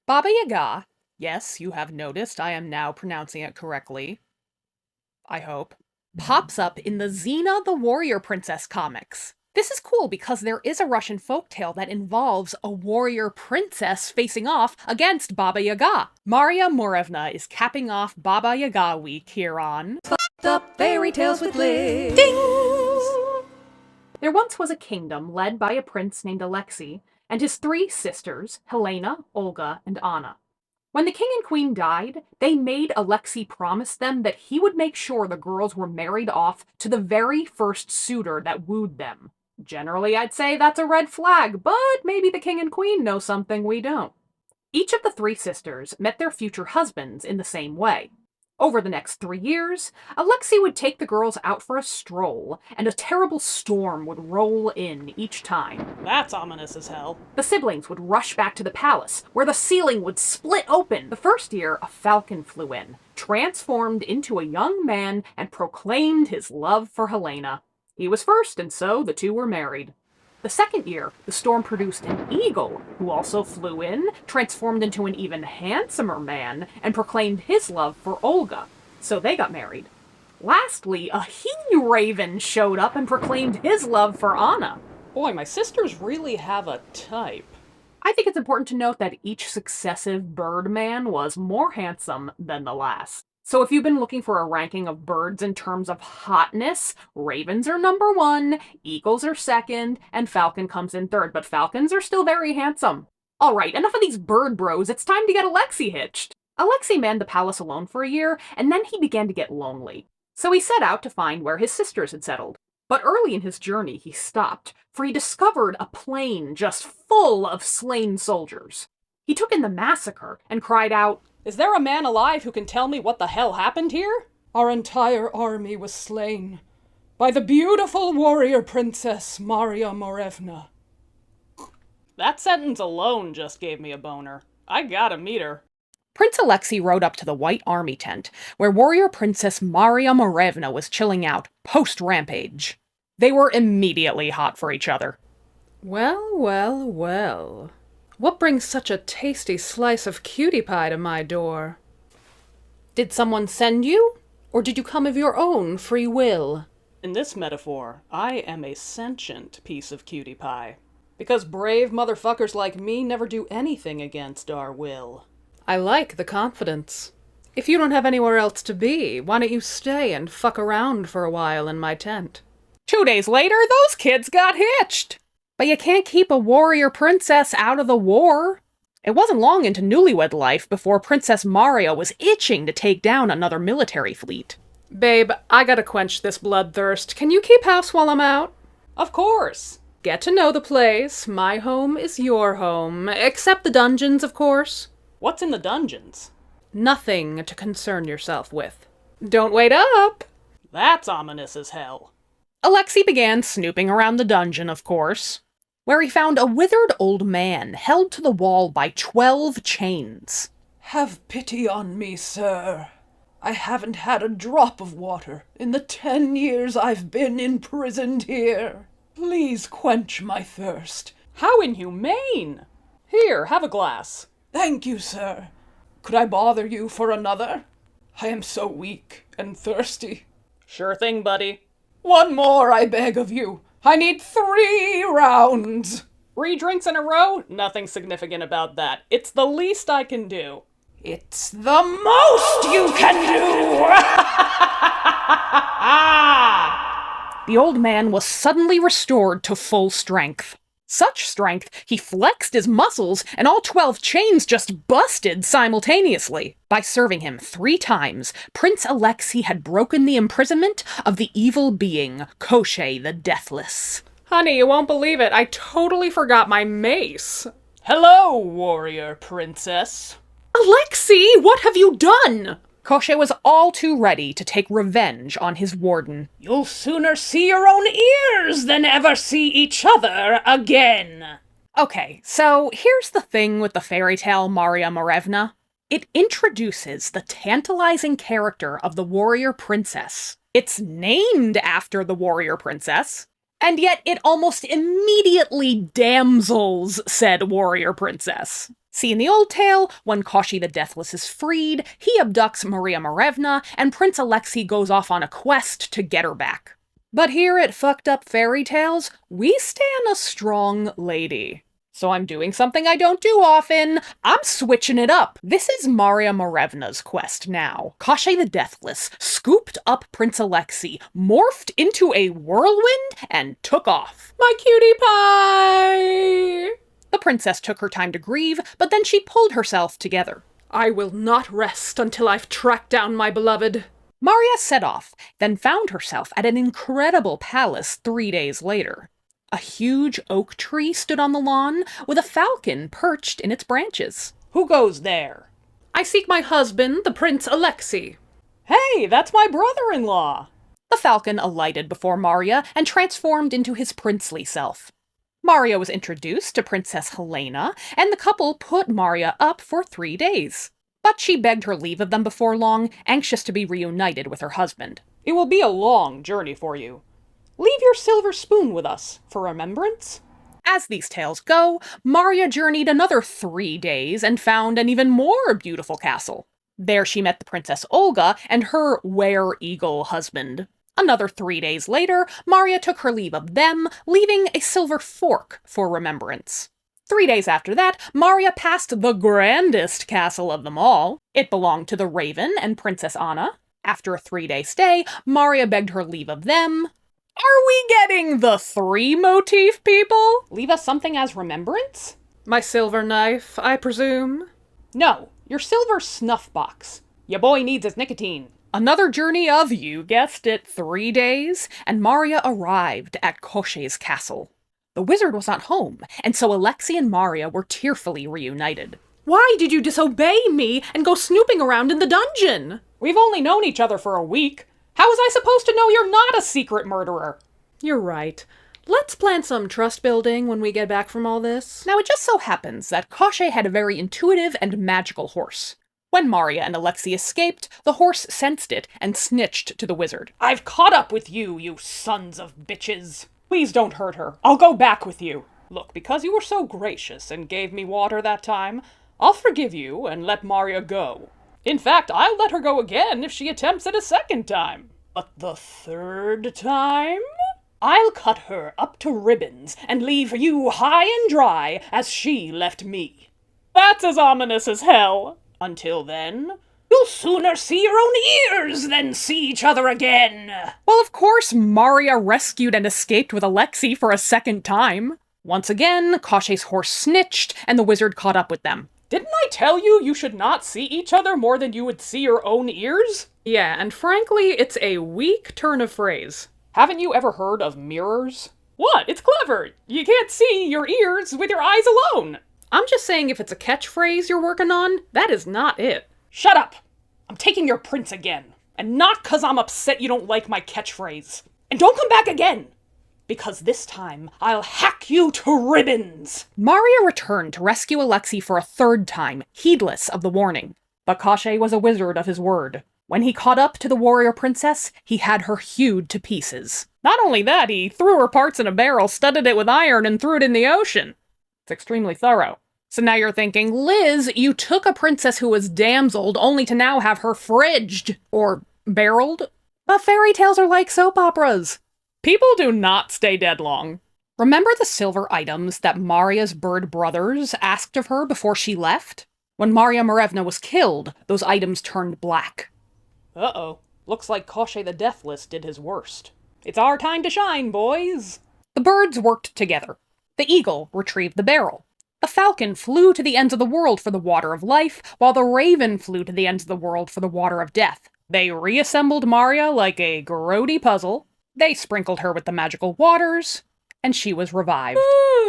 Baba Yaga, yes, you have noticed I am now pronouncing it correctly, I hope, pops up in the Xena the Warrior Princess comics. This is cool because there is a Russian folktale that involves a warrior princess facing off against Baba Yaga. Maria Morevna is capping off Baba Yaga week here on Fucked Up Fairy Tales with Liz. Ding! There once was a kingdom led by a prince named Alexei and his three sisters, Helena, Olga, and Anna. When the king and queen died, they made Alexei promise them that he would make sure the girls were married off to the very first suitor that wooed them. Generally, I'd say that's a red flag, but maybe the king and queen know something we don't. Each of the three sisters met their future husbands in the same way. Over the next 3 years, Alexei would take the girls out for a stroll, and a terrible storm would roll in each time. That's ominous as hell. The siblings would rush back to the palace, where the ceiling would split open. The first year, a falcon flew in, transformed into a young man, and proclaimed his love for Helena. He was first, and so the two were married. The second year, the storm produced an eagle, who also flew in, transformed into an even handsomer man, and proclaimed his love for Olga. So they got married. Lastly, a he-raven showed up and proclaimed his love for Anna. Boy, my sisters really have a type. I think it's important to note that each successive bird man was more handsome than the last. So if you've been looking for a ranking of birds in terms of hotness, ravens are number 1, eagles are second, and falcon comes in third, but falcons are still very handsome. Alright, enough of these bird bros, it's time to get Alexei hitched. Alexei manned the palace alone for a year, and then he began to get lonely. So he set out to find where his sisters had settled. But early in his journey he stopped, for he discovered a plain just full of slain soldiers. He took in the massacre and cried out, "Is there a man alive who can tell me what the hell happened here?" Our entire army was slain by the beautiful warrior princess Maria Morevna. That sentence alone just gave me a boner. I gotta meet her. Prince Alexei rode up to the White Army tent, where warrior princess Maria Morevna was chilling out, post-rampage. They were immediately hot for each other. Well, well, well. What brings such a tasty slice of cutie pie to my door? Did someone send you? Or did you come of your own free will? In this metaphor, I am a sentient piece of cutie pie. Because brave motherfuckers like me never do anything against our will. I like the confidence. If you don't have anywhere else to be, why don't you stay and fuck around for a while in my tent? 2 days later, those kids got hitched. But you can't keep a warrior princess out of the war. It wasn't long into newlywed life before Princess Maria was itching to take down another military fleet. Babe, I gotta quench this bloodthirst. Can you keep house while I'm out? Of course. Get to know the place. My home is your home. Except the dungeons, of course. What's in the dungeons? Nothing to concern yourself with. Don't wait up! That's ominous as hell. Alexei began snooping around the dungeon, of course, where he found a withered old man held to the wall by 12 chains. Have pity on me, sir. I haven't had a drop of water in the 10 years I've been imprisoned here. Please quench my thirst. How inhumane! Here, have a glass. Thank you, sir. Could I bother you for another? I am so weak and thirsty. Sure thing, buddy. One more, I beg of you. I need 3 rounds. 3 drinks in a row? Nothing significant about that. It's the least I can do. It's the most you can do! The old man was suddenly restored to full strength. Such strength, he flexed his muscles, and all 12 chains just busted simultaneously. By serving him 3 times, Prince Alexei had broken the imprisonment of the evil being, Koschei the Deathless. Honey, you won't believe it. I totally forgot my mace. Hello, warrior princess. Alexei, what have you done? Koschei was all too ready to take revenge on his warden. You'll sooner see your own ears than ever see each other again. Okay, so here's the thing with the fairy tale Maria Morevna. It introduces the tantalizing character of the warrior princess. It's named after the warrior princess, and yet it almost immediately damsels said warrior princess. See, in the old tale, when Koshi the Deathless is freed, he abducts Maria Morevna, and Prince Alexei goes off on a quest to get her back. But here at Fucked Up Fairy Tales, we stand a strong lady. So I'm doing something I don't do often. I'm switching it up. This is Maria Morevna's quest now. Koshi the Deathless scooped up Prince Alexei, morphed into a whirlwind, and took off. My cutie pie! The princess took her time to grieve, but then she pulled herself together. I will not rest until I've tracked down my beloved. Maria set off, then found herself at an incredible palace 3 days later. A huge oak tree stood on the lawn, with a falcon perched in its branches. Who goes there? I seek my husband, the Prince Alexei. Hey, that's my brother-in-law. The falcon alighted before Maria and transformed into his princely self. Maria was introduced to Princess Helena, and the couple put Maria up for 3 days. But she begged her leave of them before long, anxious to be reunited with her husband. It will be a long journey for you. Leave your silver spoon with us, for remembrance. As these tales go, Maria journeyed another 3 days and found an even more beautiful castle. There she met the Princess Olga and her were-eagle husband. Another 3 days later, Maria took her leave of them, leaving a silver fork for remembrance. 3 days after that, Maria passed the grandest castle of them all. It belonged to the Raven and Princess Anna. After a 3-day stay, Maria begged her leave of them. Are we getting the 3 motif, people? Leave us something as remembrance? My silver knife, I presume? No, your silver snuff box. Ya boy needs his nicotine. Another journey of, you guessed it, 3 days, and Maria arrived at Koshi's castle. The wizard was not home, and so Alexei and Maria were tearfully reunited. Why did you disobey me and go snooping around in the dungeon? We've only known each other for a week. How was I supposed to know you're not a secret murderer? You're right. Let's plan some trust building when we get back from all this. Now, it just so happens that Koshi had a very intuitive and magical horse. When Maria and Alexei escaped, the horse sensed it and snitched to the wizard. I've caught up with you, you sons of bitches. Please don't hurt her. I'll go back with you. Look, because you were so gracious and gave me water that time, I'll forgive you and let Maria go. In fact, I'll let her go again if she attempts it a second time. But the third time? I'll cut her up to ribbons and leave you high and dry as she left me. That's as ominous as hell. Until then, you'll sooner see your own ears than see each other again. Well, of course, Maria rescued and escaped with Alexei for a second time. Once again, Koshi's horse snitched, and the wizard caught up with them. Didn't I tell you you should not see each other more than you would see your own ears? Yeah, and frankly, it's a weak turn of phrase. Haven't you ever heard of mirrors? What? It's clever. You can't see your ears with your eyes alone. I'm just saying if it's a catchphrase you're working on, that is not it. Shut up! I'm taking your prince again. And not 'cause I'm upset you don't like my catchphrase. And don't come back again! Because this time, I'll hack you to ribbons! Maria returned to rescue Alexei for a 3rd time, heedless of the warning. But Koshi was a wizard of his word. When he caught up to the warrior princess, he had her hewed to pieces. Not only that, he threw her parts in a barrel, studded it with iron, and threw it in the ocean. It's extremely thorough. So now you're thinking, Liz, you took a princess who was damseled only to now have her fridged. Or barreled? But fairy tales are like soap operas. People do not stay dead long. Remember the silver items that Maria's bird brothers asked of her before she left? When Maria Morevna was killed, those items turned black. Uh-oh. Looks like Koshi the Deathless did his worst. It's our time to shine, boys! The birds worked together. The eagle retrieved the barrel. The falcon flew to the ends of the world for the water of life, while the raven flew to the ends of the world for the water of death. They reassembled Maria like a grody puzzle. They sprinkled her with the magical waters, and she was revived.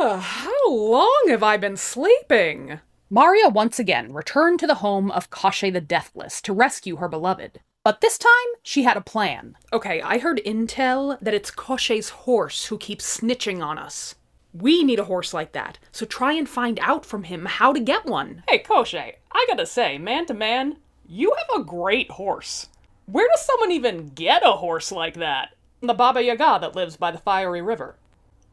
How long have I been sleeping? Maria once again returned to the home of Koshi the Deathless to rescue her beloved. But this time, she had a plan. Okay, I heard intel that it's Koshi's horse who keeps snitching on us. We need a horse like that, so try and find out from him how to get one. Hey, Koshi, I gotta say, man to man, you have a great horse. Where does someone even get a horse like that? The Baba Yaga that lives by the fiery river.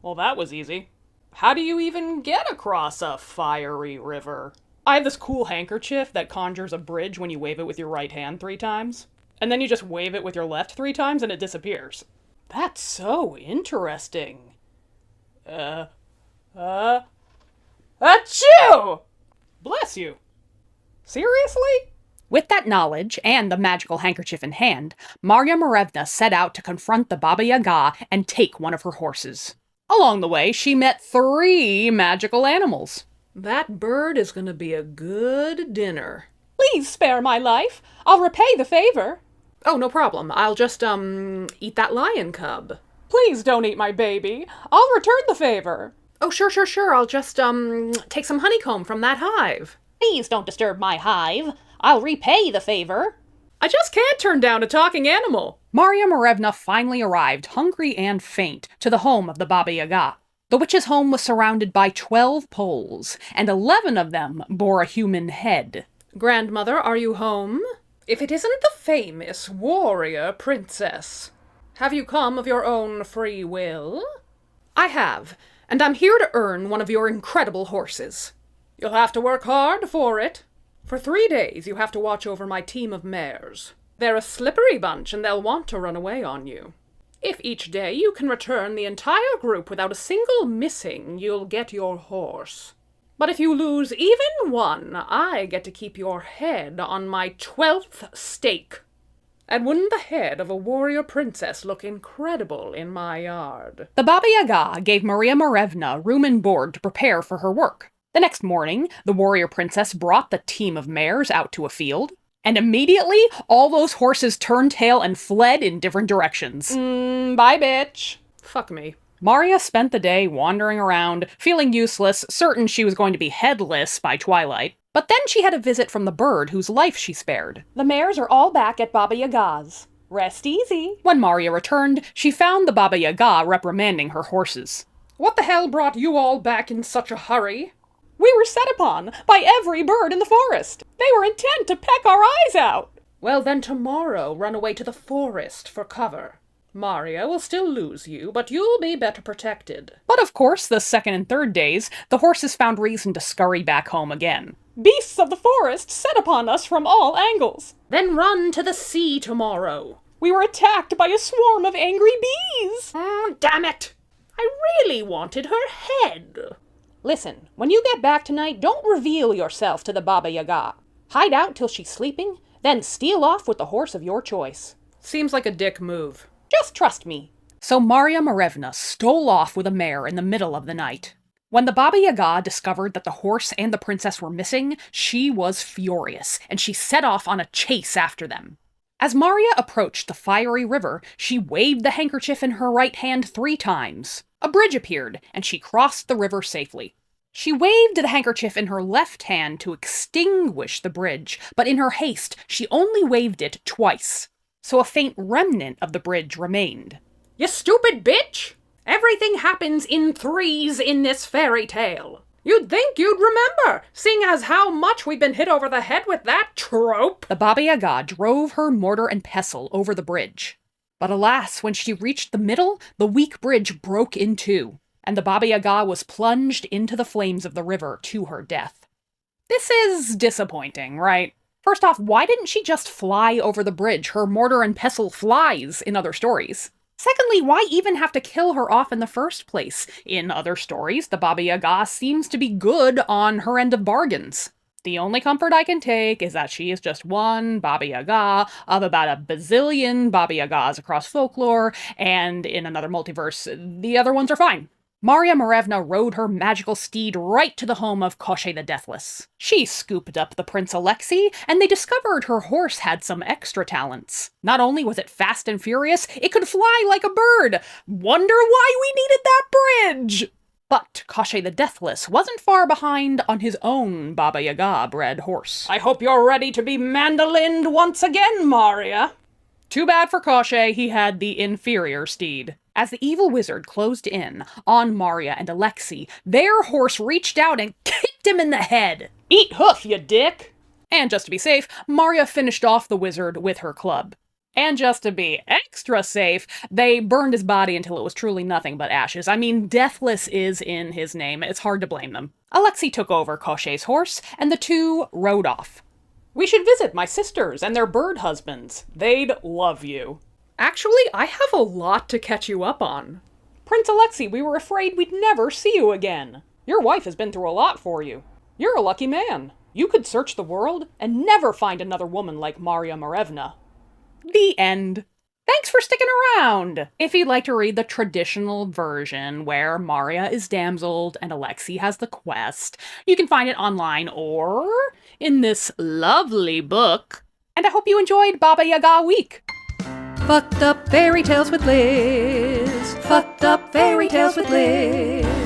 Well, that was easy. How do you even get across a fiery river? I have this cool handkerchief that conjures a bridge when you wave it with your right hand 3 times. And then you just wave it with your left 3 times and it disappears. That's so interesting. Achoo! Bless you. Seriously? With that knowledge, and the magical handkerchief in hand, Marya Morevna set out to confront the Baba Yaga and take one of her horses. Along the way, she met 3 magical animals. That bird is gonna be a good dinner. Please spare my life. I'll repay the favor. Oh, no problem. I'll just, eat that lion cub. Please don't eat my baby. I'll return the favor. Oh, sure. I'll just, take some honeycomb from that hive. Please don't disturb my hive. I'll repay the favor. I just can't turn down a talking animal. Marya Morevna finally arrived, hungry and faint, to the home of the Baba Yaga. The witch's home was surrounded by 12 poles, and 11 of them bore a human head. Grandmother, are you home? If it isn't the famous warrior princess. Have you come of your own free will? I have, and I'm here to earn one of your incredible horses. You'll have to work hard for it. For 3 days, you have to watch over my team of mares. They're a slippery bunch, and they'll want to run away on you. If each day you can return the entire group without a single missing, you'll get your horse. But if you lose even one, I get to keep your head on my 12th stake. And wouldn't the head of a warrior princess look incredible in my yard? The Baba Yaga gave Marya Morevna room and board to prepare for her work. The next morning, the warrior princess brought the team of mares out to a field, and immediately all those horses turned tail and fled in different directions. Bye, bitch. Fuck me. Marya spent the day wandering around, feeling useless, certain she was going to be headless by twilight. But then she had a visit from the bird whose life she spared. The mares are all back at Baba Yaga's. Rest easy. When Marya returned, she found the Baba Yaga reprimanding her horses. What the hell brought you all back in such a hurry? We were set upon by every bird in the forest. They were intent to peck our eyes out. Well, then tomorrow run away to the forest for cover. Marya will still lose you, but you'll be better protected. But of course, the 2nd and 3rd days, the horses found reason to scurry back home again. Beasts of the forest set upon us from all angles. Then run to the sea tomorrow. We were attacked by a swarm of angry bees. Damn it! I really wanted her head. Listen, when you get back tonight, don't reveal yourself to the Baba Yaga. Hide out till she's sleeping, then steal off with the horse of your choice. Seems like a dick move. Just trust me. So Marya Morevna stole off with a mare in the middle of the night. When the Baba Yaga discovered that the horse and the princess were missing, she was furious, and she set off on a chase after them. As Marya approached the fiery river, she waved the handkerchief in her right hand 3 times. A bridge appeared, and she crossed the river safely. She waved the handkerchief in her left hand to extinguish the bridge, but in her haste, she only waved it twice. So a faint remnant of the bridge remained. You stupid bitch! Everything happens in 3s in this fairy tale. You'd think you'd remember, seeing as how much we've been hit over the head with that trope. The Baba Yaga drove her mortar and pestle over the bridge. But alas, when she reached the middle, the weak bridge broke in 2, and the Baba Yaga was plunged into the flames of the river to her death. This is disappointing, right? First off, why didn't she just fly over the bridge? Her mortar and pestle flies in other stories. Secondly, why even have to kill her off in the first place? In other stories, the Baba Yaga seems to be good on her end of bargains. The only comfort I can take is that she is just one Baba Yaga of about a bazillion Baba Yagas across folklore, and in another multiverse, the other ones are fine. Marya Morevna rode her magical steed right to the home of Koshchei the Deathless. She scooped up the Prince Alexei, and they discovered her horse had some extra talents. Not only was it fast and furious, it could fly like a bird. Wonder why we needed that bridge! But Koshchei the Deathless wasn't far behind on his own Baba Yaga-bred horse. I hope you're ready to be mandolined once again, Marya. Too bad for Koshchei, he had the inferior steed. As the evil wizard closed in on Marya and Alexei, their horse reached out and kicked him in the head. Eat hoof, you dick! And just to be safe, Marya finished off the wizard with her club. And just to be extra safe, they burned his body until it was truly nothing but ashes. I mean, Deathless is in his name. It's hard to blame them. Alexei took over Koshet's horse, and the two rode off. We should visit my sisters and their bird husbands. They'd love you. Actually, I have a lot to catch you up on. Prince Alexei, we were afraid we'd never see you again. Your wife has been through a lot for you. You're a lucky man. You could search the world and never find another woman like Maria Morevna. The end. Thanks for sticking around! If you'd like to read the traditional version, where Maria is damseled and Alexei has the quest, you can find it online or in this lovely book. And I hope you enjoyed Baba Yaga Week! Fucked up fairy tales with Liz. Fucked up fairy tales with Liz.